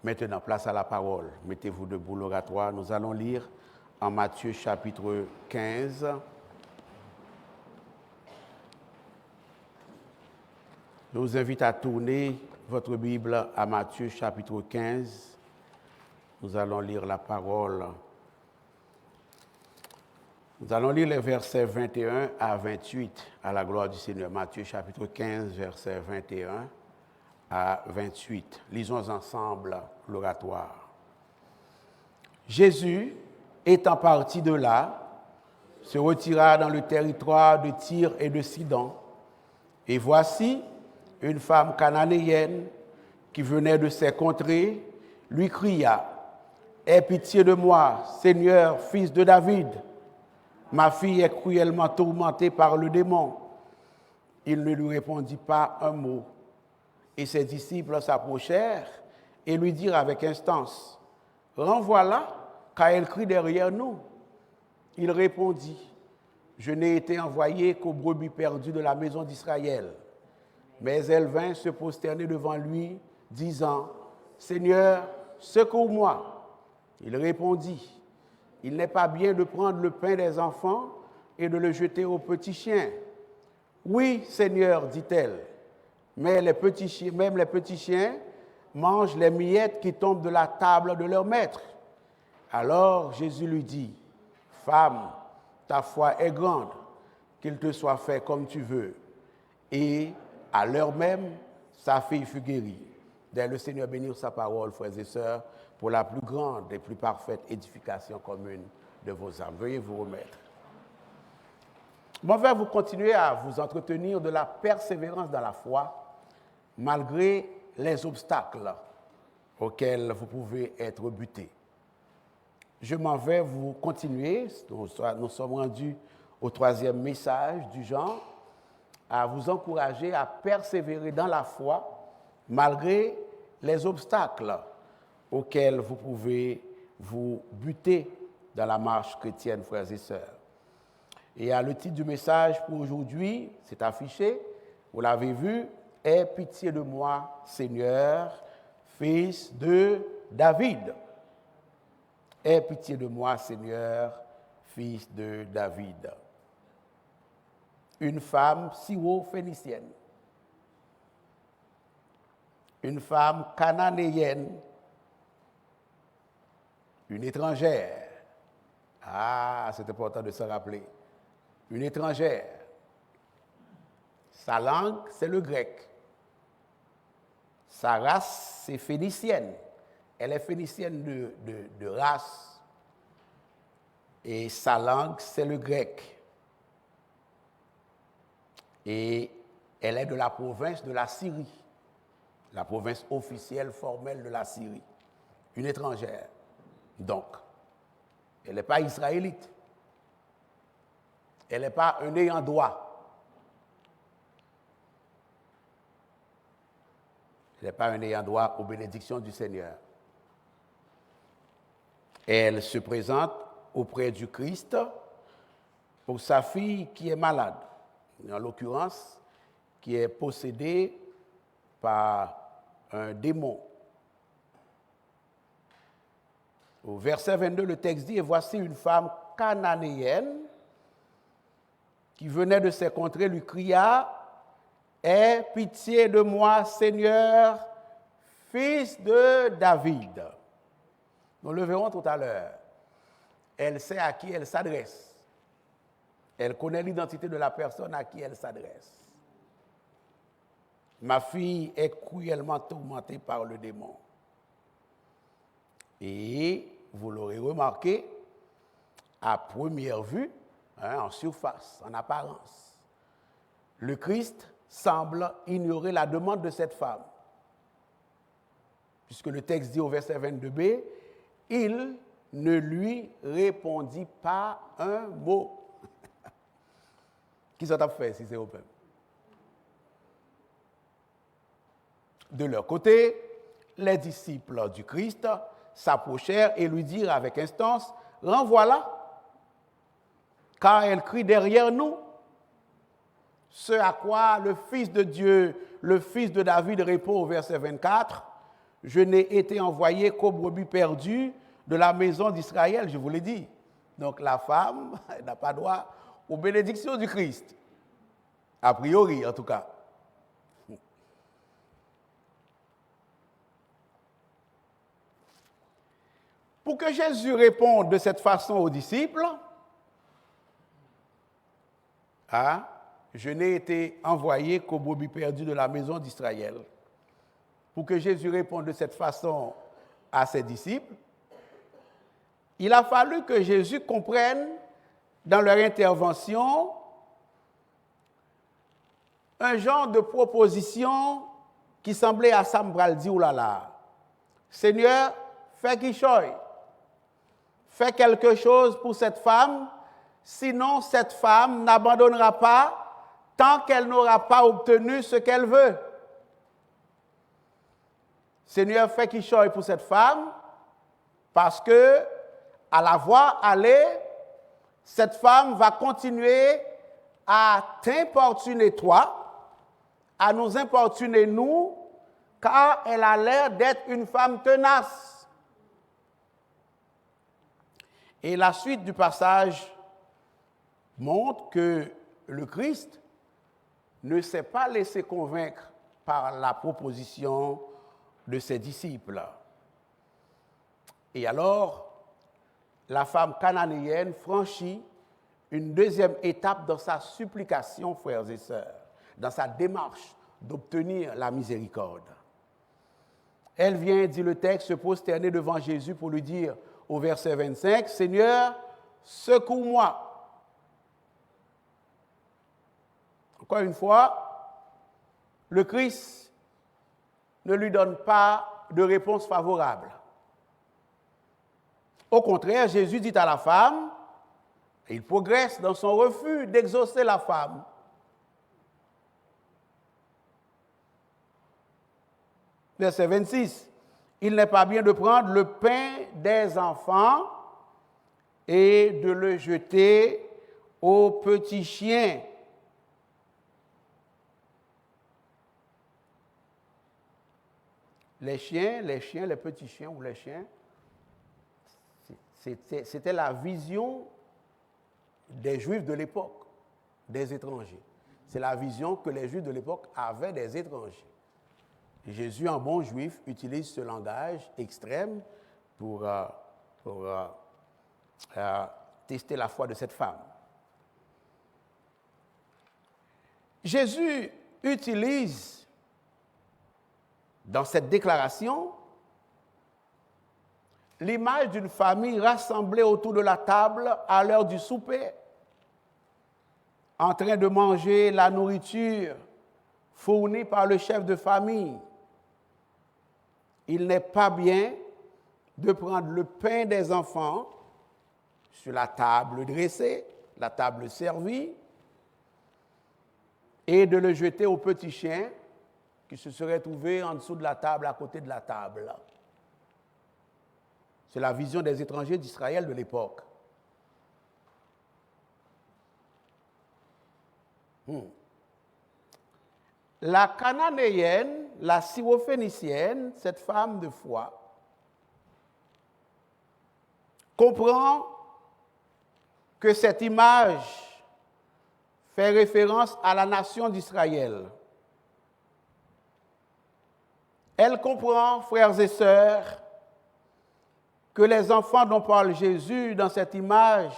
Maintenant, place à la parole. Mettez-vous debout l'oratoire. Nous allons lire en Matthieu chapitre 15. Je vous invite à tourner votre Bible à Matthieu chapitre 15. Nous allons lire la parole. Nous allons lire les versets 21 à 28 à la gloire du Seigneur. Matthieu chapitre 15, versets 21 à 28. Lisons ensemble l'oratoire. Jésus, étant parti de là, se retira dans le territoire de Tyr et de Sidon. Et voici, une femme cananéenne qui venait de ces contrées lui cria « Aie pitié de moi, Seigneur, fils de David. Ma fille est cruellement tourmentée par le démon. » Il ne lui répondit pas un mot. Et ses disciples s'approchèrent et lui dirent avec instance « Renvoie-la, car elle crie derrière nous. » Il répondit « Je n'ai été envoyé qu'aux brebis perdues de la maison d'Israël. » Mais elle vint se prosterner devant lui, disant « Seigneur, secours-moi. » Il répondit « Il n'est pas bien de prendre le pain des enfants et de le jeter aux petits chiens. »« Oui, Seigneur, dit-elle, mais même les petits chiens mangent les miettes qui tombent de la table de leur maître. » Alors Jésus lui dit « Femme, ta foi est grande, qu'il te soit fait comme tu veux. » Et à l'heure même, sa fille fut guérie. Dès le Seigneur bénir sa parole, frères et sœurs, pour la plus grande et plus parfaite édification commune de vos âmes. Veuillez vous remettre. Je vais vous continuer à vous entretenir de la persévérance dans la foi, malgré les obstacles auxquels vous pouvez être butés. Je m'en vais vous continuer, nous sommes rendus au troisième message du genre, à vous encourager à persévérer dans la foi malgré les obstacles auxquels vous pouvez vous buter dans la marche chrétienne, frères et sœurs. Et le titre du message pour aujourd'hui, c'est affiché, vous l'avez vu, « Aie pitié de moi, Seigneur, fils de David. » Aie pitié de moi, Seigneur, fils de David. Une femme syro-phénicienne, une femme cananéenne, une étrangère. C'est important de se rappeler. Une étrangère. Sa langue, c'est le grec. Sa race, c'est phénicienne. Elle est phénicienne de race. Et sa langue, c'est le grec. Et elle est de la province de la Syrie, la province officielle, formelle de la Syrie, une étrangère. Donc, elle n'est pas israélite, elle n'est pas un ayant droit, elle n'est pas un ayant droit aux bénédictions du Seigneur. Elle se présente auprès du Christ pour sa fille qui est malade. En l'occurrence, qui est possédé par un démon. Au verset 22, le texte dit « Et voici une femme cananéenne qui venait de ces contrées lui cria « Aie pitié de moi, Seigneur, fils de David. » Nous le verrons tout à l'heure. Elle sait à qui elle s'adresse. Elle connaît l'identité de la personne à qui elle s'adresse. Ma fille est cruellement tourmentée par le démon. Et vous l'aurez remarqué, à première vue, en surface, en apparence, le Christ semble ignorer la demande de cette femme. Puisque le texte dit au verset 22b, il ne lui répondit pas un mot. Qui ça fait si c'est au peuple? De leur côté, les disciples du Christ s'approchèrent et lui dirent avec instance « Renvoie-la, car elle crie derrière nous. » Ce à quoi le Fils de Dieu, le Fils de David répond au verset 24 je n'ai été envoyé qu'aux brebis perdues de la maison d'Israël, je vous l'ai dit. Donc la femme n'a pas droit aux bénédictions du Christ, a priori en tout cas. Pour que Jésus réponde de cette façon aux disciples, je n'ai été envoyé qu'aux brebis perdues de la maison d'Israël. Pour que Jésus réponde de cette façon à ses disciples, il a fallu que Jésus comprenne dans leur intervention un genre de proposition qui semblait à Sam Braldi oulala. Seigneur, fais qu'il choye. Fais quelque chose pour cette femme, sinon cette femme n'abandonnera pas tant qu'elle n'aura pas obtenu ce qu'elle veut. Seigneur, fais qu'il choye pour cette femme, parce que, à la voir aller, cette femme va continuer à t'importuner toi, à nous importuner nous, car elle a l'air d'être une femme tenace. Et la suite du passage montre que le Christ ne s'est pas laissé convaincre par la proposition de ses disciples. Et alors, la femme cananéenne franchit une deuxième étape dans sa supplication, frères et sœurs, dans sa démarche d'obtenir la miséricorde. Elle vient, dit le texte, se prosterner devant Jésus pour lui dire au verset 25, « Seigneur, secours-moi. » Encore une fois, le Christ ne lui donne pas de réponse favorable. Au contraire, Jésus dit à la femme, et il progresse dans son refus d'exaucer la femme. Verset 26, « Il n'est pas bien de prendre le pain des enfants et de le jeter aux petits chiens. » Les petits chiens ou les chiens, c'était la vision des Juifs de l'époque, des étrangers. C'est la vision que les Juifs de l'époque avaient des étrangers. Jésus, en bon juif, utilise ce langage extrême pour tester la foi de cette femme. Jésus utilise dans cette déclaration l'image d'une famille rassemblée autour de la table à l'heure du souper, en train de manger la nourriture fournie par le chef de famille. Il n'est pas bien de prendre le pain des enfants sur la table dressée, la table servie, et de le jeter aux petits chiens qui se seraient trouvés en dessous de la table, à côté de la table. C'est la vision des étrangers d'Israël de l'époque. La cananéenne, la syrophénicienne, cette femme de foi, comprend que cette image fait référence à la nation d'Israël. Elle comprend, frères et sœurs, que les enfants dont parle Jésus dans cette image,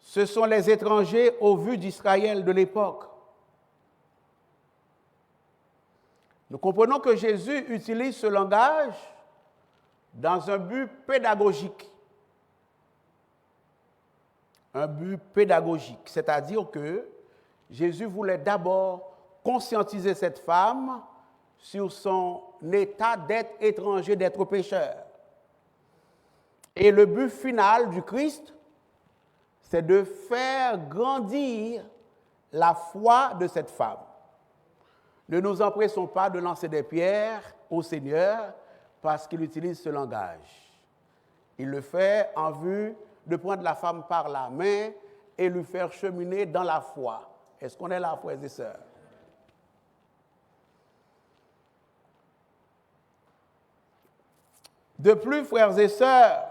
ce sont les étrangers au vu d'Israël de l'époque. Nous comprenons que Jésus utilise ce langage dans un but pédagogique. Un but pédagogique, c'est-à-dire que Jésus voulait d'abord conscientiser cette femme sur son état d'être étranger, d'être pécheur. Et le but final du Christ, c'est de faire grandir la foi de cette femme. Ne nous empressons pas de lancer des pierres au Seigneur parce qu'il utilise ce langage. Il le fait en vue de prendre la femme par la main et lui faire cheminer dans la foi. Est-ce qu'on est là, frères et sœurs? De plus, frères et sœurs,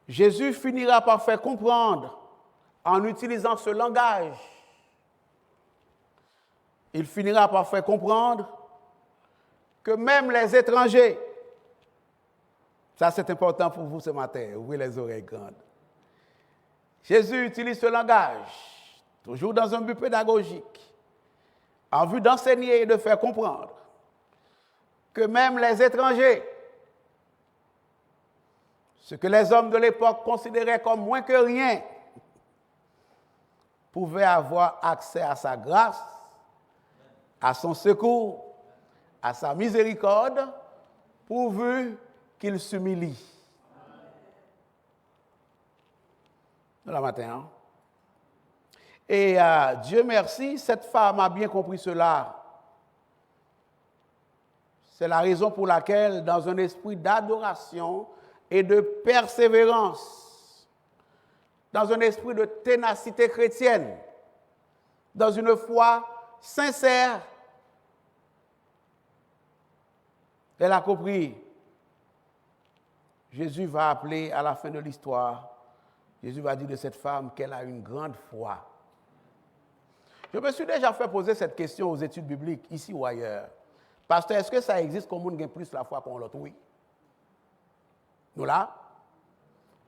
Jésus finira par faire comprendre, en utilisant ce langage, il finira par faire comprendre que même les étrangers, ça c'est important pour vous ce matin, ouvrez les oreilles grandes. Jésus utilise ce langage, toujours dans un but pédagogique, en vue d'enseigner et de faire comprendre que même les étrangers, ce que les hommes de l'époque considéraient comme moins que rien, pouvaient avoir accès à sa grâce, à son secours, à sa miséricorde, pourvu qu'il s'humilie. Le matin. Hein? Et Dieu merci, cette femme a bien compris cela. C'est la raison pour laquelle, dans un esprit d'adoration et de persévérance, dans un esprit de ténacité chrétienne, dans une foi sincère, elle a compris. Jésus va appeler à la fin de l'histoire, Jésus va dire de cette femme qu'elle a une grande foi. Je me suis déjà fait poser cette question aux études bibliques, ici ou ailleurs. Pasteur, est-ce que ça existe qu'on ait plus la foi qu'on l'autre? Oui. Nous là?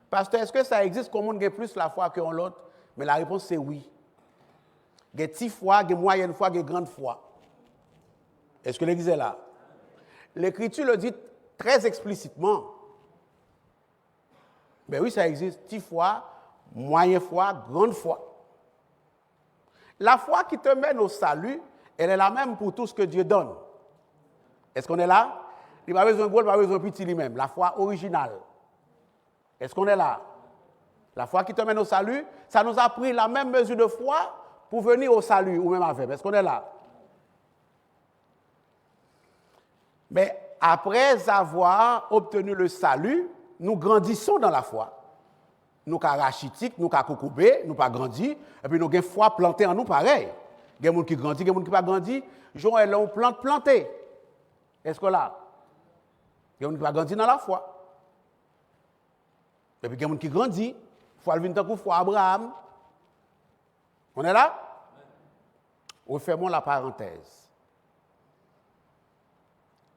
Pasteur, est-ce que ça existe qu'on ait plus la foi qu'on l'autre? Mais la réponse c'est oui. Il y a petite foi, il y a moyenne foi, il y a grande foi. Est-ce que l'Église est là? L'Écriture le dit très explicitement. Mais oui, ça existe. Petite foi, moyenne foi, grande foi. La foi qui te mène au salut, elle est la même pour tout ce que Dieu donne. Est-ce qu'on est là? Il n'a pas besoin de gros, il n'a pas besoin de petit lui-même. La foi originale. Est-ce qu'on est là? La foi qui te mène au salut, ça nous a pris la même mesure de foi pour venir au salut, ou même avec. Est-ce qu'on est là? Mais après avoir obtenu le salut, nous grandissons dans la foi. Nous sommes rachitiques, nous sommes coucoubés, nous pas grandi, et puis nous avons une foi plantée en nous pareil. Il y a des gens qui grandissent, il y a des gens qui pas grandi. Joël est une plante plantée. Est-ce que là? Il y a des gens qui pas grandi dans la foi. Et puis il y a des gens qui grandissent. Il faut aller venir foi Abraham. On est là? Refermons la parenthèse.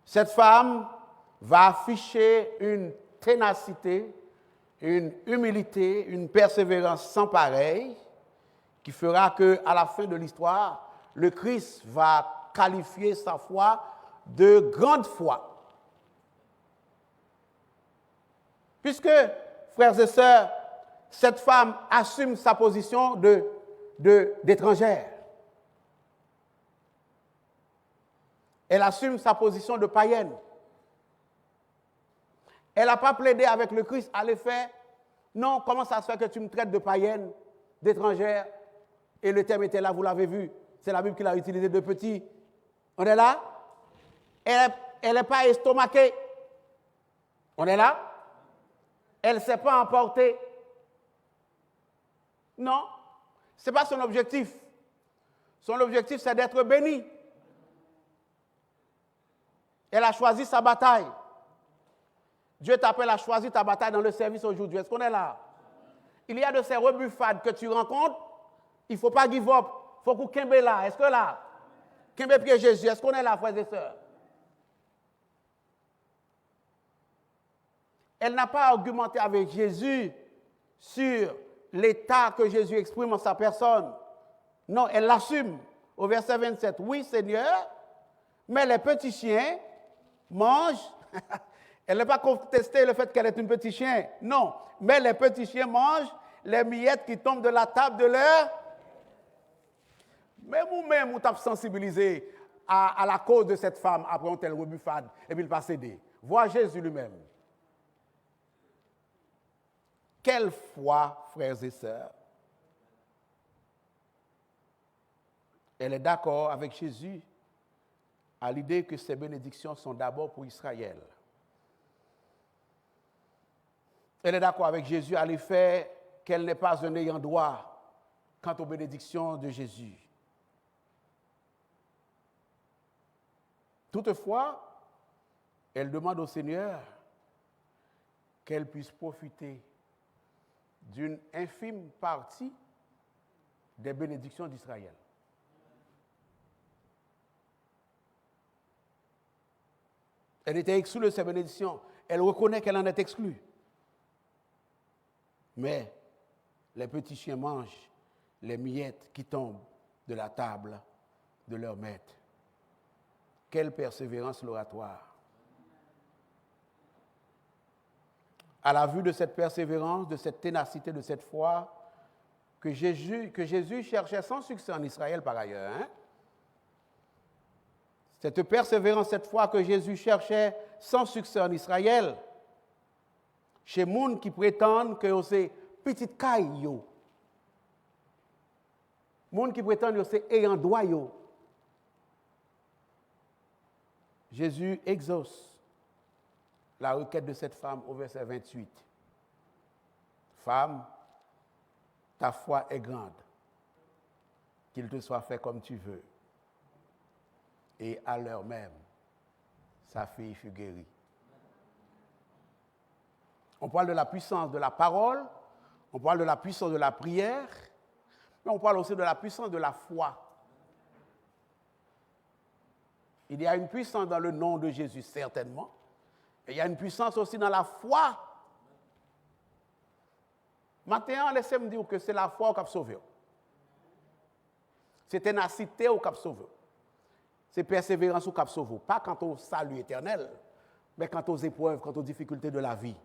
Cette femme va afficher une ténacité, une humilité, une persévérance sans pareil, qui fera qu'à la fin de l'histoire, le Christ va qualifier sa foi de grande foi. Puisque, frères et sœurs, cette femme assume sa position d'étrangère. Elle assume sa position de païenne. Elle n'a pas plaidé avec le Christ à l'effet, non, comment ça se fait que tu me traites de païenne, d'étrangère? Et le terme était là, vous l'avez vu. C'est la Bible qui l'a utilisé de petit. On est là? Elle n'est pas estomaquée. On est là? Elle ne s'est pas emportée. Non, ce n'est pas son objectif. Son objectif, c'est d'être béni. Elle a choisi sa bataille. Dieu t'appelle à choisir ta bataille dans le service aujourd'hui. Est-ce qu'on est là? Il y a de ces rebuffades que tu rencontres, il ne faut pas give up. Il faut qu'on kembe là. Est-ce que là? Kembe pied Jésus. Est-ce qu'on est là, frères et sœurs? Elle n'a pas argumenté avec Jésus sur l'état que Jésus exprime en sa personne. Non, elle l'assume. Au verset 27, oui, Seigneur, mais les petits chiens mangent. Elle n'a pas contesté le fait qu'elle est une petit chien. Non, mais les petits chiens mangent les miettes qui tombent de la table de leur. Mais vous-même, vous t'avez sensibilisé à la cause de cette femme après une telle rebuffade et puis il va céder. Vois Jésus lui-même. Quelle foi, frères et sœurs. Elle est d'accord avec Jésus à l'idée que ces bénédictions sont d'abord pour Israël. Elle est d'accord avec Jésus à l'effet qu'elle n'est pas un ayant droit quant aux bénédictions de Jésus. Toutefois, elle demande au Seigneur qu'elle puisse profiter d'une infime partie des bénédictions d'Israël. Elle était exclue de ces bénédictions. Elle reconnaît qu'elle en est exclue. Mais les petits chiens mangent les miettes qui tombent de la table de leur maître. Quelle persévérance l'oratoire. À la vue de cette persévérance, de cette ténacité, de cette foi, que Jésus cherchait sans succès en Israël par ailleurs. Cette persévérance, cette foi que Jésus cherchait sans succès en Israël, chez les gens qui prétendent que c'est petite caille, les gens qui prétendent que c'est ayant droit. Jésus exauce la requête de cette femme au verset 28. Femme, ta foi est grande, qu'il te soit fait comme tu veux. Et à l'heure même, sa fille fut guérie. On parle de la puissance de la parole, on parle de la puissance de la prière, mais on parle aussi de la puissance de la foi. Il y a une puissance dans le nom de Jésus, certainement, mais il y a une puissance aussi dans la foi. Maintenant, laissez-moi dire que c'est la foi qui a sauvé. C'est ténacité qui a sauvé. C'est persévérance qui a sauvé. Pas quant au salut éternel, mais quant aux épreuves, quant aux difficultés de la vie.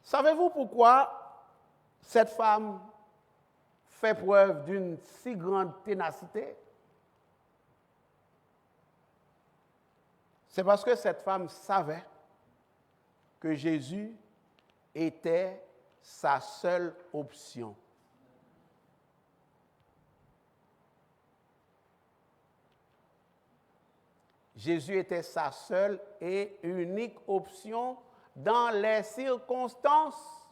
Savez-vous pourquoi cette femme fait preuve d'une si grande ténacité? C'est parce que cette femme savait que Jésus était sa seule option. Jésus était sa seule et unique option dans les circonstances.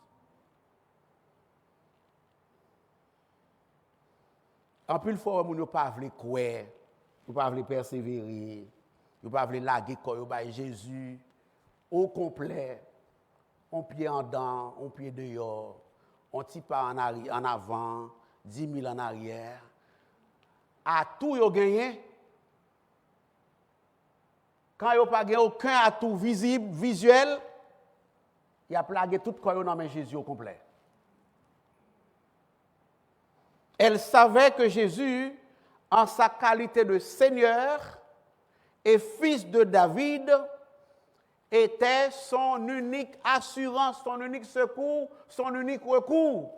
En plus, il faut que nous ne pas croire, nous ne pas persévérer, nous ne pas laguer comme Jésus au complet, on pied en dedans, on pied dehors, on tire pas en avant, 10 000 en arrière. À tout, vous gagné. Quand vous n'avez pas aucun atout visible, visuel, il a plagué tout le dans Jésus au complet. Elle savait que Jésus, en sa qualité de Seigneur et fils de David, était son unique assurance, son unique secours, son unique recours.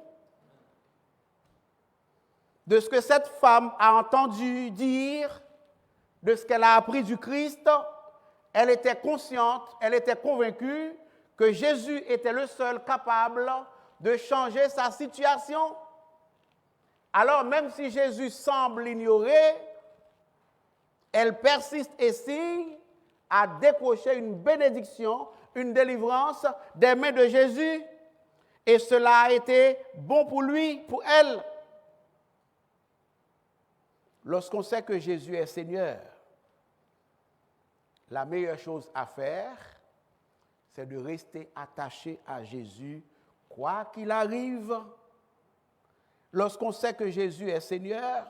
De ce que cette femme a entendu dire, de ce qu'elle a appris du Christ, elle était consciente, elle était convaincue que Jésus était le seul capable de changer sa situation. Alors, même si Jésus semble l'ignorer, elle persiste et signe à décrocher une bénédiction, une délivrance des mains de Jésus. Et cela a été bon pour lui, pour elle. Lorsqu'on sait que Jésus est Seigneur, la meilleure chose à faire, c'est de rester attaché à Jésus, quoi qu'il arrive. Lorsqu'on sait que Jésus est Seigneur,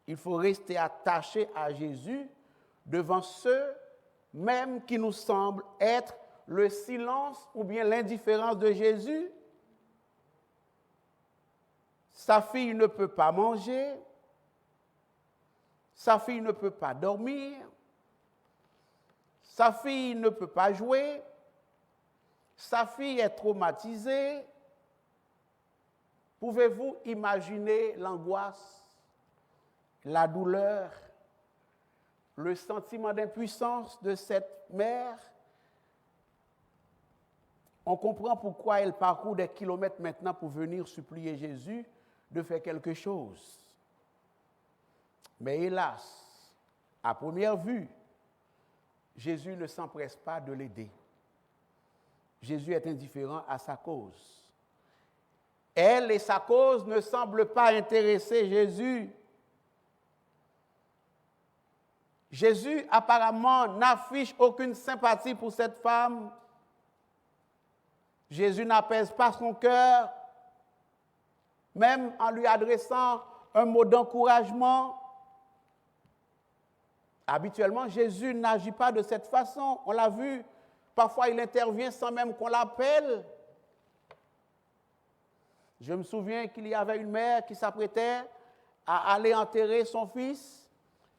il faut rester attaché à Jésus devant ceux même qui nous semblent être le silence ou bien l'indifférence de Jésus. Sa fille ne peut pas manger, sa fille ne peut pas dormir, sa fille ne peut pas jouer, sa fille est traumatisée. Pouvez-vous imaginer l'angoisse, la douleur, le sentiment d'impuissance de cette mère? On comprend pourquoi elle parcourt des kilomètres maintenant pour venir supplier Jésus de faire quelque chose. Mais hélas, à première vue, Jésus ne s'empresse pas de l'aider. Jésus est indifférent à sa cause. Elle et sa cause ne semblent pas intéresser Jésus. Jésus apparemment n'affiche aucune sympathie pour cette femme. Jésus n'apaise pas son cœur, même en lui adressant un mot d'encouragement. Habituellement, Jésus n'agit pas de cette façon. On l'a vu, parfois il intervient sans même qu'on l'appelle. Je me souviens qu'il y avait une mère qui s'apprêtait à aller enterrer son fils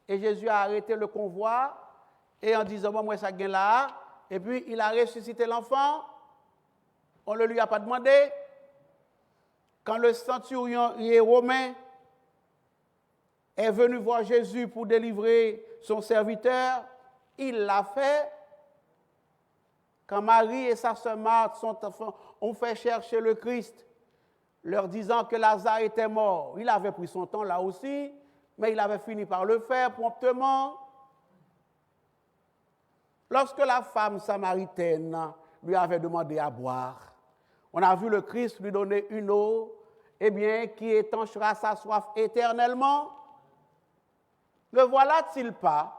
et Jésus a arrêté le convoi et en disant, bon, moi ça gagne là, et puis il a ressuscité l'enfant, on ne lui a pas demandé. Quand le centurion romain est venu voir Jésus pour délivrer son serviteur, il l'a fait. Quand Marie et sa sœur Marthe ont fait chercher le Christ, leur disant que Lazare était mort, il avait pris son temps là aussi, mais il avait fini par le faire promptement. Lorsque la femme samaritaine lui avait demandé à boire, on a vu le Christ lui donner une eau, eh bien, qui étanchera sa soif éternellement. Ne voilà-t-il pas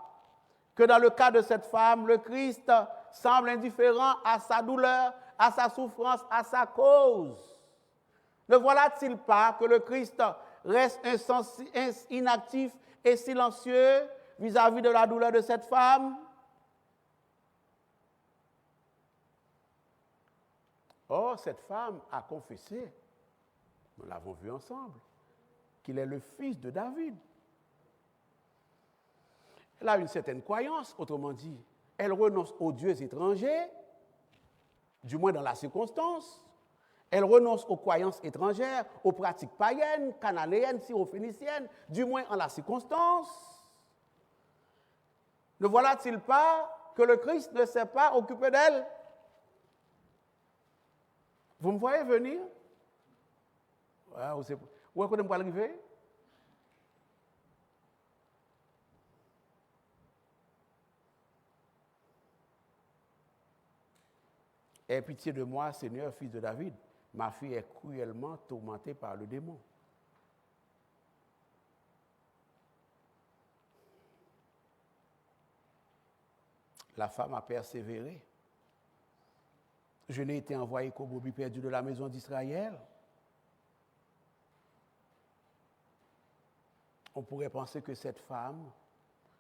que dans le cas de cette femme, le Christ semble indifférent à sa douleur, à sa souffrance, à sa cause? Ne voilà-t-il pas que le Christ reste inactif et silencieux vis-à-vis de la douleur de cette femme? Or, cette femme a confessé, nous l'avons vu ensemble, qu'il est le fils de David. Elle a une certaine croyance, autrement dit, elle renonce aux dieux étrangers, du moins dans la circonstance. Elle renonce aux croyances étrangères, aux pratiques païennes, cananéennes, syrophéniciennes, du moins en la circonstance. Ne voilà-t-il pas que le Christ ne s'est pas occupé d'elle? Vous me voyez venir? Où est-ce que vous allez arriver? Aie pitié de moi, Seigneur, fils de David. Ma fille est cruellement tourmentée par le démon. La femme a persévéré. Je n'ai été envoyé qu'au brebis perdu de la maison d'Israël. On pourrait penser que cette femme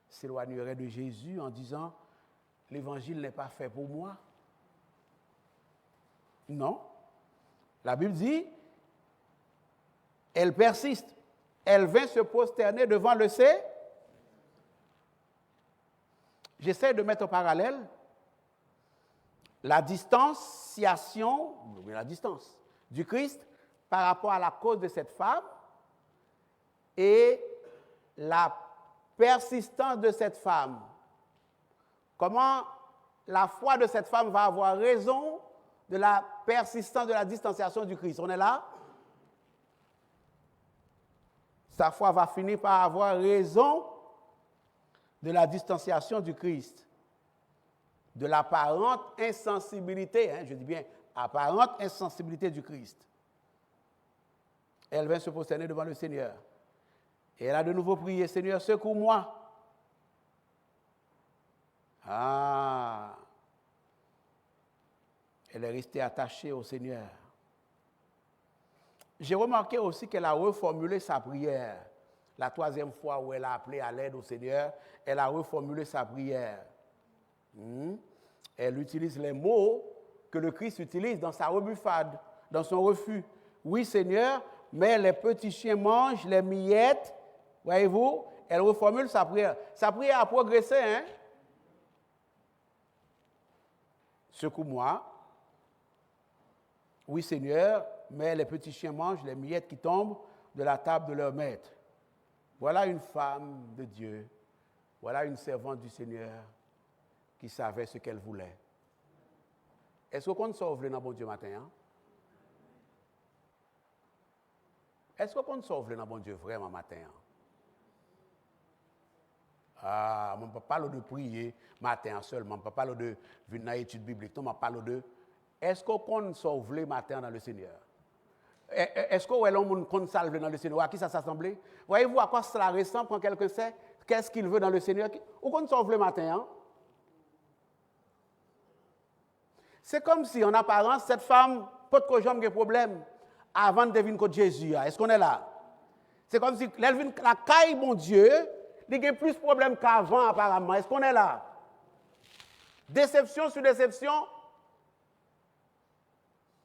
s'éloignerait de Jésus en disant « L'évangile n'est pas fait pour moi ». Non. La Bible dit, elle persiste. Elle vint se prosterner devant le Seigneur. J'essaie de mettre en parallèle la distanciation, la distance du Christ par rapport à la cause de cette femme et la persistance de cette femme. Comment la foi de cette femme va avoir raison de la persistance de la distanciation du Christ. On est là? Sa foi va finir par avoir raison de la distanciation du Christ, de l'apparente insensibilité, je dis bien apparente insensibilité du Christ. Elle vint se prosterner devant le Seigneur. Et elle a de nouveau prié, Seigneur, secours-moi. Ah! Elle est restée attachée au Seigneur. J'ai remarqué aussi qu'elle a reformulé sa prière. La troisième fois où elle a appelé à l'aide au Seigneur, elle a reformulé sa prière. Elle utilise les mots que le Christ utilise dans sa rebuffade, dans son refus. Oui, Seigneur, mais les petits chiens mangent les miettes. Voyez-vous, elle reformule sa prière. Sa prière a progressé, hein? Secours-moi. Oui, Seigneur, mais les petits chiens mangent les miettes qui tombent de la table de leur maître. Voilà une femme de Dieu, voilà une servante du Seigneur qui savait ce qu'elle voulait. Est-ce qu'on ne sauve dans bon Dieu matin? Hein? Est-ce qu'on ne sauve dans bon Dieu vraiment matin? Hein? Ah, je ne parle pas de prier matin seulement, je ne parle pas de venir dans l'étude biblique, non, je parle de est-ce qu'on sauve le matin dans le Seigneur? Est-ce qu'on est l'homme qu'on salve dans le Seigneur? À qui ça s'assemble? Voyez-vous à quoi cela ressemble quand quelqu'un sait qu'est-ce qu'il veut dans le Seigneur. Ou qu'on sauve le matin, hein? C'est comme si, en apparence, cette femme, pas de jamais de problème, avant de devenir contre Jésus. Est-ce qu'on est là? C'est comme si, elle vient la caille, mon Dieu, il y a plus de problèmes qu'avant, apparemment. Est-ce qu'on est là? Déception sur déception.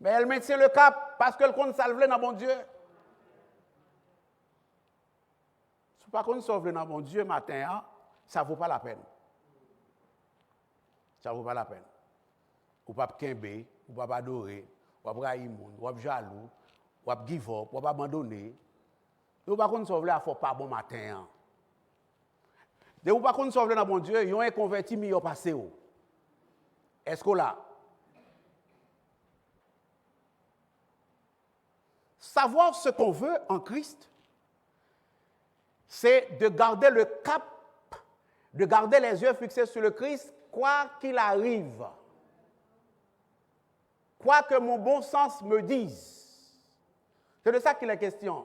Mais elle maintient le cap parce qu'elle compte salver dans mon Dieu. Si pas qu'on sauve dans mon Dieu matin, hein, ça ne vaut pas la peine. Ça ne vaut pas la peine. Ou pas kembe, ou pas adorer, ou pas haïr monde, ou pas jaloux, ou pas give up, ou pas abandonner. Ou pas qu'on sauve là, faut pas bon matin. De ou pas qu'on sauve dans mon Dieu, ils ont converti mais ils ont passé. Est-ce que là? Savoir ce qu'on veut en Christ, c'est de garder le cap, de garder les yeux fixés sur le Christ, quoi qu'il arrive. Quoi que mon bon sens me dise. C'est de ça qu'il est question.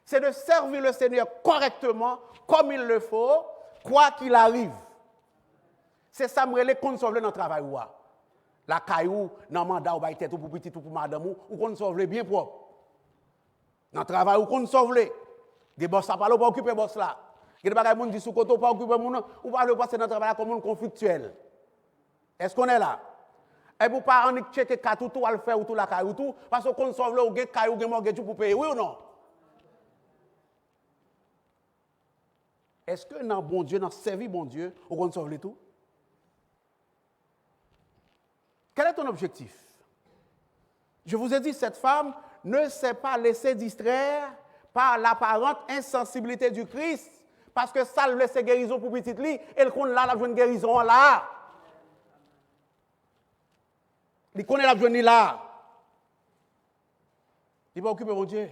C'est de servir le Seigneur correctement, comme il le faut, quoi qu'il arrive. C'est ça que je qu'on sauve dans le travail. La caillou, dans le mandat, ou tête pour petit ou pour madame, ou qu'on sauve bien propre. Dans le travail, ou qu'on sauve. Des boss, ça parle pas occuper boss là. Il y a des gens qui disent sous côté, pas occuper mon, ou pas le passer dans le travail comme un conflictuel. Est-ce qu'on est là? Et pour pas en checker tout, tout à le faire ou tout la caillou tout, parce qu'on sauve le ou gain caillou gain mortgage pour payer, oui ou non? Est-ce que dans bon Dieu, dans servir bon Dieu, on sauve tout? Quel est ton objectif? Je vous ai dit, cette femme ne s'est pas laissée distraire par l'apparente insensibilité du Christ, parce que ça le laisse guérison pour petite lit, et elle connaît là la jeune guérison là. Il connaît la jeune là. Il va occuper mon Dieu.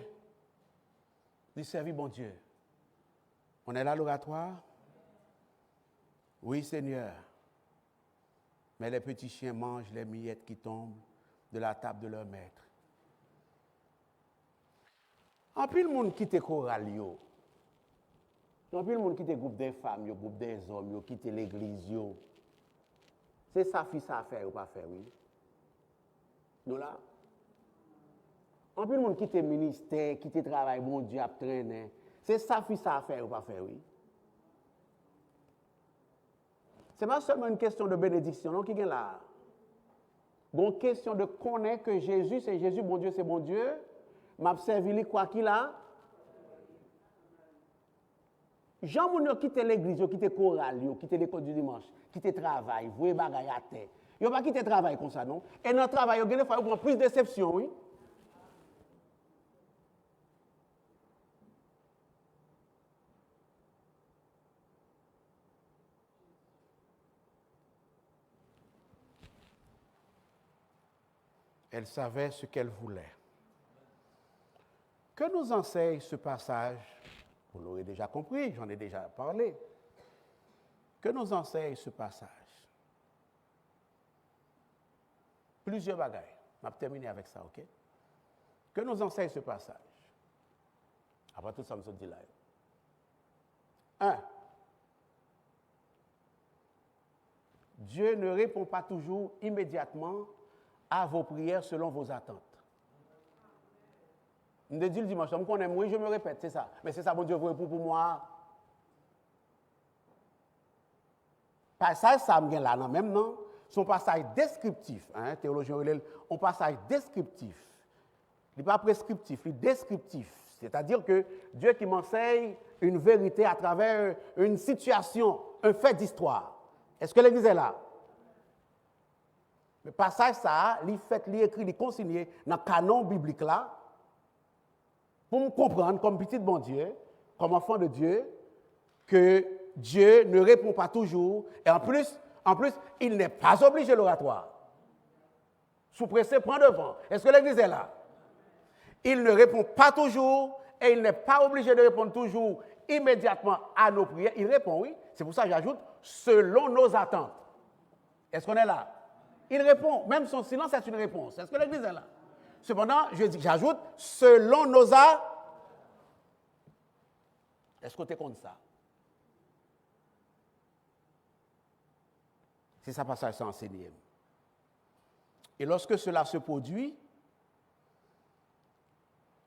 Il servir bon Dieu. On est là à l'oratoire? Oui, Seigneur. Mais les petits chiens mangent les miettes qui tombent de la table de leur maître. En plus, le monde quitte chorale, en plus, le monde quitte groupe des femmes, le groupe des hommes, quitte l'église. C'est ça, fils, ça à faire ou pas faire, oui? Nous là? En plus, le monde quitte ministère, quitte travail, bon Dieu, à traîner. C'est ça, fils, ça à faire ou pas faire, oui? Ce n'est pas seulement une question de bénédiction, non, qui est là. Une question de connaître que Jésus, c'est Jésus, bon Dieu, c'est bon Dieu. M'a servi quoi qu'il a. Jean Mounio quitte l'église, quitte chorale, quitte l'école du dimanche, quitte travail, vous bagaille à terre. Il ne pas quitter le travail comme ça, non? Et dans le travail, il faut prendre plus de déception, oui? Elle savait ce qu'elle voulait. Que nous enseigne ce passage? Vous l'aurez déjà compris, j'en ai déjà parlé. Que nous enseigne ce passage? Plusieurs bagailles. On va terminer avec ça, ok? Que nous enseigne ce passage? Après tout ça, je me dis là. 1. Dieu ne répond pas toujours immédiatement à vos prières selon vos attentes. Je me dis le dimanche, je connais, oui, je me répète, c'est ça. Mais c'est ça, bon Dieu, vous répond pour moi. Passage, ça me là, non, même non. Son passage descriptif, hein, théologien, un passage descriptif. Il n'est pas prescriptif, il est descriptif. C'est-à-dire que Dieu qui m'enseigne une vérité à travers une situation, un fait d'histoire. Est-ce que l'Église est là? Le passage, ça, il fait, il écrit, il consigné dans le canon biblique là, pour me comprendre comme petit bon Dieu, comme enfant de Dieu, que Dieu ne répond pas toujours, et en plus, il n'est pas obligé l'oratoire. Sous pressé, prend devant. Est-ce que l'Église est là? Il ne répond pas toujours, et il n'est pas obligé de répondre toujours immédiatement à nos prières. Il répond, oui. C'est pour ça que j'ajoute, selon nos attentes. Est-ce qu'on est là? Il répond, même son silence est une réponse. Est-ce que l'Église est là? Cependant, j'ajoute, selon nos attentes. Est-ce que tu es comme ça? C'est ça passage ça enseigné. Et lorsque cela se produit,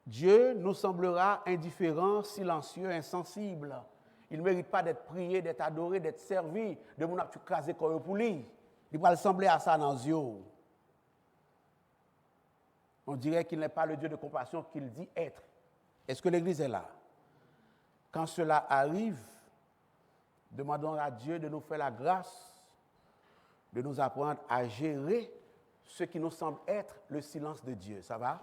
Dieu nous semblera indifférent, silencieux, insensible. Il ne mérite pas d'être prié, d'être adoré, d'être servi, de mon ap crasé comme pour lui. Il va ressembler à ça dans les yeux. On dirait qu'il n'est pas le Dieu de compassion qu'il dit être. Est-ce que l'Église est là? Quand cela arrive, demandons à Dieu de nous faire la grâce, de nous apprendre à gérer ce qui nous semble être le silence de Dieu. Ça va?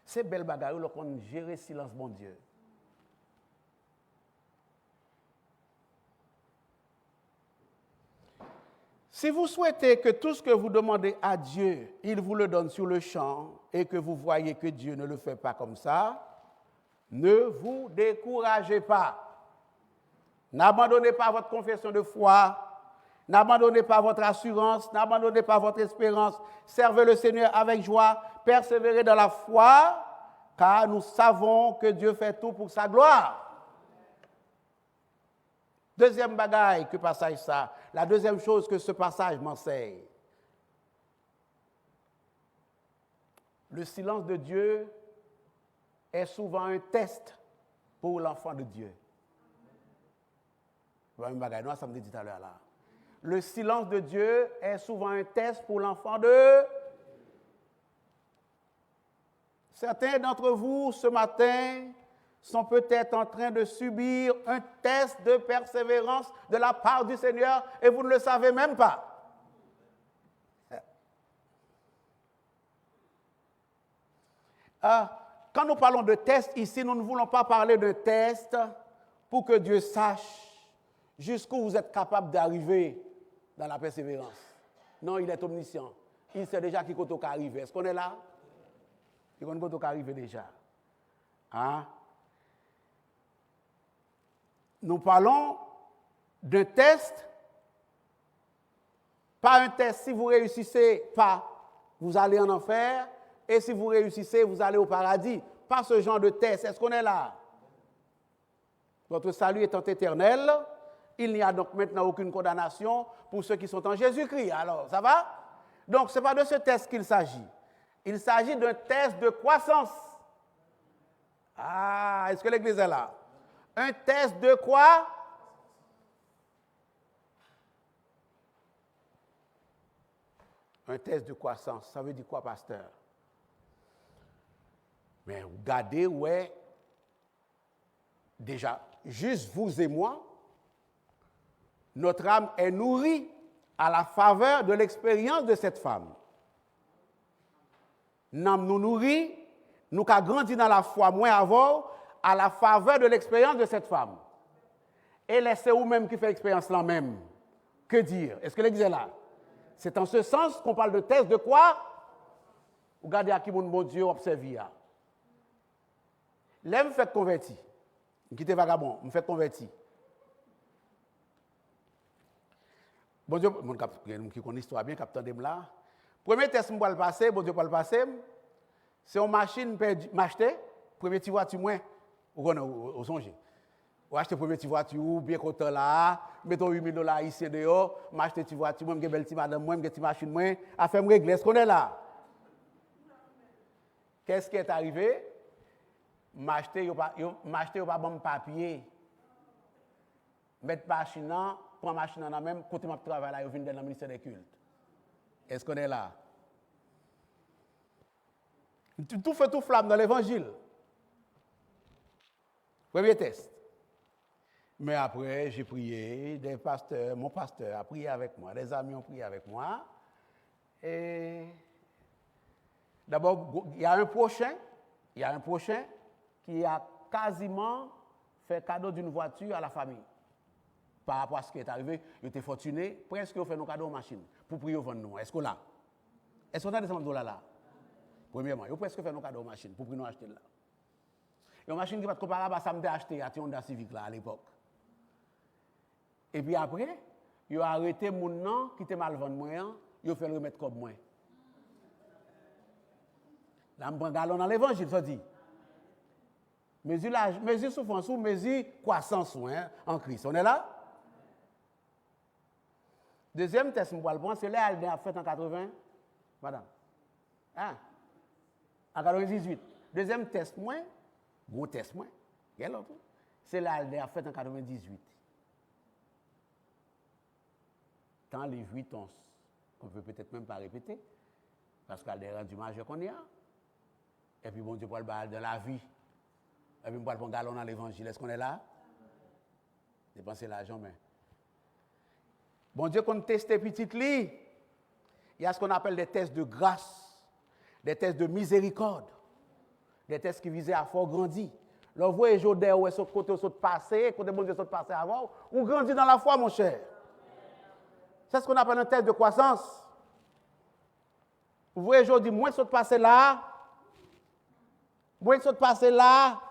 C'est belle bagarre qu'on gère le silence, mon Dieu. Si vous souhaitez que tout ce que vous demandez à Dieu, il vous le donne sur le champ et que vous voyez que Dieu ne le fait pas comme ça, ne vous découragez pas. N'abandonnez pas votre confession de foi, n'abandonnez pas votre assurance, n'abandonnez pas votre espérance. Servez le Seigneur avec joie, persévérez dans la foi, car nous savons que Dieu fait tout pour sa gloire. Deuxième bagaille que passage ça, la deuxième chose que ce passage m'enseigne. Le silence de Dieu est souvent un test pour l'enfant de Dieu. Une bagaille, nous, ça me dit tout à l'heure là. Le silence de Dieu est souvent un test pour l'enfant de... Certains d'entre vous, ce matin, sont peut-être en train de subir un test de persévérance de la part du Seigneur et vous ne le savez même pas. Quand nous parlons de test ici, nous ne voulons pas parler de test pour que Dieu sache jusqu'où vous êtes capable d'arriver dans la persévérance. Non, il est omniscient. Il sait déjà qui est arrivé. Est-ce qu'on est là? Il connaît qui est arrivé déjà. Hein? Nous parlons d'un test, pas un test, si vous réussissez, pas, vous allez en enfer, et si vous réussissez, vous allez au paradis. Pas ce genre de test, est-ce qu'on est là? Votre salut étant éternel, il n'y a donc maintenant aucune condamnation pour ceux qui sont en Jésus-Christ. Alors, ça va? Donc, ce n'est pas de ce test qu'il s'agit. Il s'agit d'un test de croissance. Ah, est-ce que l'Église est là? Un test de quoi? Un test de croissance. Ça veut dire quoi, pasteur? Mais regardez, ouais, déjà, juste vous et moi, notre âme est nourrie à la faveur de l'expérience de cette femme. Nous nourrit, nous qui avons grandi dans la foi moins avant, à la faveur de l'expérience de cette femme. Et c'est vous-même qui fait l'expérience là même. Que dire? Est-ce que l'Église est là? C'est en ce sens qu'on parle de test de quoi? Regardez à qui mon bon Dieu observe. Là, je me fais convertir. Je quitte vagabond, je me fais convertir. Bon Dieu, qui connaît l'histoire bien, capitaine là. Premier test que je vais le passer, bon Dieu, pas le passer, c'est une machine m'acheter, premier petit voiture moins. Vous songez. Vous achetez une petite voiture, bien content là, mettons $8,000 ici dehors, m'acheter une petite voiture, moi, je belle petite madame, moi, je petite machine, moi, à faire me régler. Est-ce qu'on est là? Qu'est-ce qui est arrivé? M'acheter, pas bon papier. Mettre machine là, prendre machine là même, côté ma travail là, je viens dans le ministère des cultes. Est-ce qu'on est là? Tout fait tout flamme dans l'évangile. Premier test. Mais après, j'ai prié, des pasteurs, mon pasteur a prié avec moi, des amis ont prié avec moi. Et d'abord, il y a un prochain qui a quasiment fait cadeau d'une voiture à la famille. Par rapport à ce qui est arrivé, il était fortuné, presque il fait nos cadeaux aux machines pour prier au vendre nous. Est-ce qu'on l'a? Est-ce qu'on a des $100 là? Premièrement, il a presque fait nos cadeaux aux machines pour prier nous acheter là. Il y a une machine qui va être comparable à ça que j'ai acheté à Honda Civic là à l'époque. Et puis après, il a arrêté mon nom qui était mal vendu moi, il a fait le remettre comme moi. Là, je prends galon dans l'évangile, ça dit. Mesure souffrance ou mesure croissance hein, en Christ. On est là? Deuxième test, je vais le prendre, c'est là qu'elle a fait en 80. Madame. Ah. En 98. Deuxième test, moins. Gros test, moins. C'est là qu'elle a fait en 98. Tant les 8 ans, on ne peut peut-être même pas répéter, parce qu'elle est rendue majeur qu'on y a. Et puis, bon Dieu, pour le bal de la vie. Et puis, pour le galon dans l'évangile, est-ce qu'on est là? Dépenser l'argent, mais. Bon Dieu, qu'on teste petit lit, il y a ce qu'on appelle des tests de grâce, des tests de miséricorde, des tests qui visaient à fort grandir. Là, vous voyez, Jodé, où est-ce côté où passé, côté bon Dieu saute passé avant, ou grandir dans la foi, mon cher. C'est ce qu'on appelle un test de croissance. Vous voyez, aujourd'hui, moins saute passé là, moins saute passé là.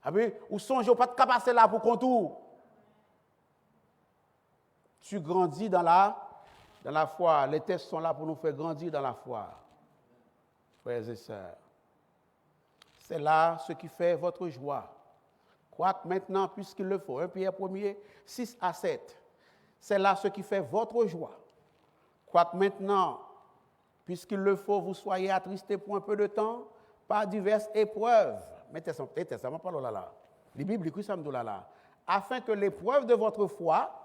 Ah oui, ou songez pas de passer là pour contour. Tu grandis dans la foi. Les tests sont là pour nous faire grandir dans la foi. Frères et sœurs. C'est là ce qui fait votre joie. Quoique maintenant, puisqu'il le faut, 1 Pierre 1er, 6 à 7. C'est là ce qui fait votre joie. Quoique maintenant, puisqu'il le faut, vous soyez attristés pour un peu de temps par diverses épreuves. Mettez ça, pas là. Les Bibles, écoutez ça, là. Afin que l'épreuve de votre foi,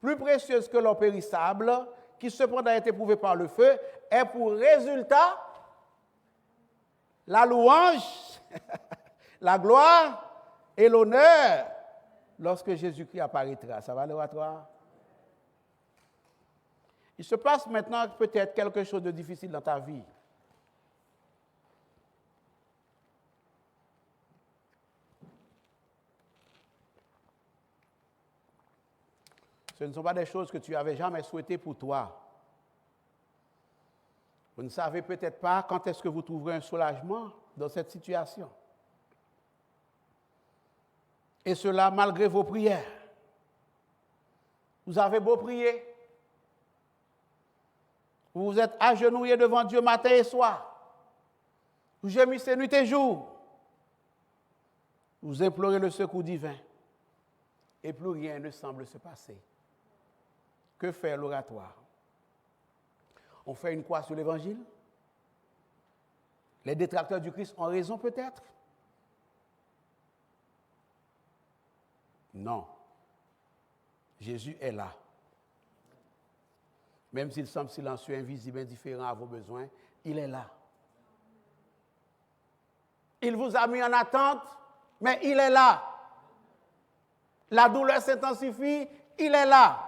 plus précieuse que l'or périssable, qui cependant a été éprouvée par le feu, ait pour résultat la louange, la gloire et l'honneur lorsque Jésus-Christ apparaîtra. Ça va l'oratoire? Il se passe maintenant peut-être quelque chose de difficile dans ta vie. Ce ne sont pas des choses que tu n'avais jamais souhaitées pour toi. Vous ne savez peut-être pas quand est-ce que vous trouverez un soulagement dans cette situation. Et cela malgré vos prières. Vous avez beau prier. Vous vous êtes agenouillés devant Dieu matin et soir. Vous gémissez nuit et jour. Vous implorez le secours divin. Et plus rien ne semble se passer. Que fait l'oratoire? On fait une croix sur l'évangile? Les détracteurs du Christ ont raison peut-être? Non. Jésus est là. Même s'il semble silencieux, invisible, indifférent à vos besoins, il est là. Il vous a mis en attente, mais il est là. La douleur s'intensifie, il est là.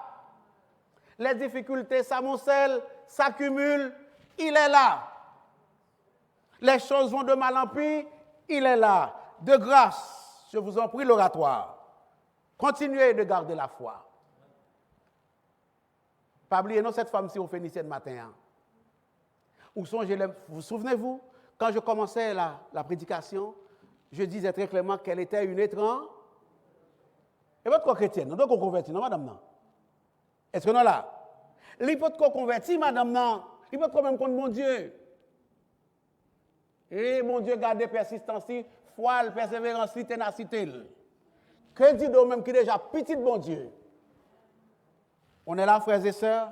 Les difficultés s'amoncellent, s'accumulent, il est là. Les choses vont de mal en pis, il est là. De grâce, je vous en prie, l'oratoire. Continuez de garder la foi. Pas oublier, non, cette femme-ci, on fait initier de matin. Hein. Vous souvenez-vous, quand je commençais la prédication, je disais très clairement qu'elle était une étrange. Et votre quoi chrétienne, non, donc on convertit, non, madame, non? Est-ce que non là? Il peut être converti, madame, non? Il peut être quand même contre mon Dieu. Et mon Dieu garde persistance, foi, persévérance, ténacité. Que dit de même qui déjà petit bon Dieu? On est là, frères et sœurs.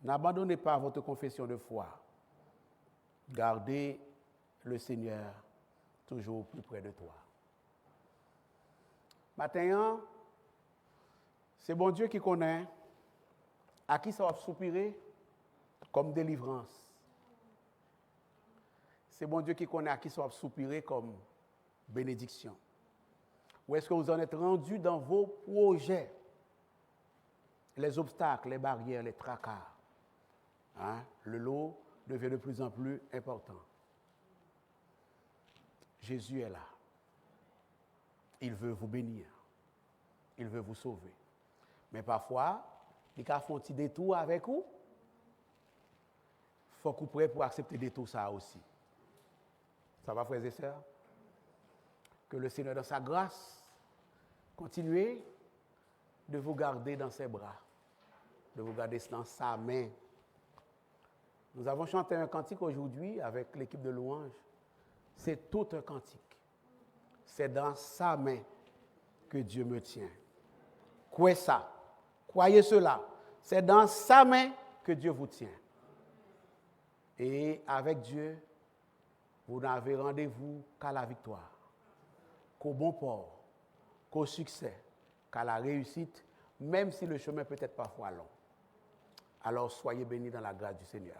N'abandonnez pas votre confession de foi. Gardez le Seigneur toujours plus près de toi. Maintenant, c'est bon Dieu qui connaît à qui ça va soupirer comme délivrance. C'est bon Dieu qui connaît à qui ça va soupirer comme bénédiction. Où est-ce que vous en êtes rendu dans vos projets? Les obstacles, les barrières, les tracas. Hein? Le lot devient de plus en plus important. Jésus est là. Il veut vous bénir. Il veut vous sauver. Mais parfois, il a fait un petit détour avec vous. Il faut que vous soyez prêts pour accepter des détours ça aussi. Ça va, frères et sœurs? Que le Seigneur, dans sa grâce, continue de vous garder dans ses bras, de vous garder dans sa main. Nous avons chanté un cantique aujourd'hui avec l'équipe de louanges. C'est tout un cantique. c'est dans sa main que Dieu me tient. Croyez ça, croyez cela, c'est dans sa main que Dieu vous tient. Et avec Dieu, vous n'avez rendez-vous qu'à la victoire, qu'au bon port, qu'au succès, qu'à la réussite, même si le chemin peut être parfois long. Alors soyez bénis dans la grâce du Seigneur.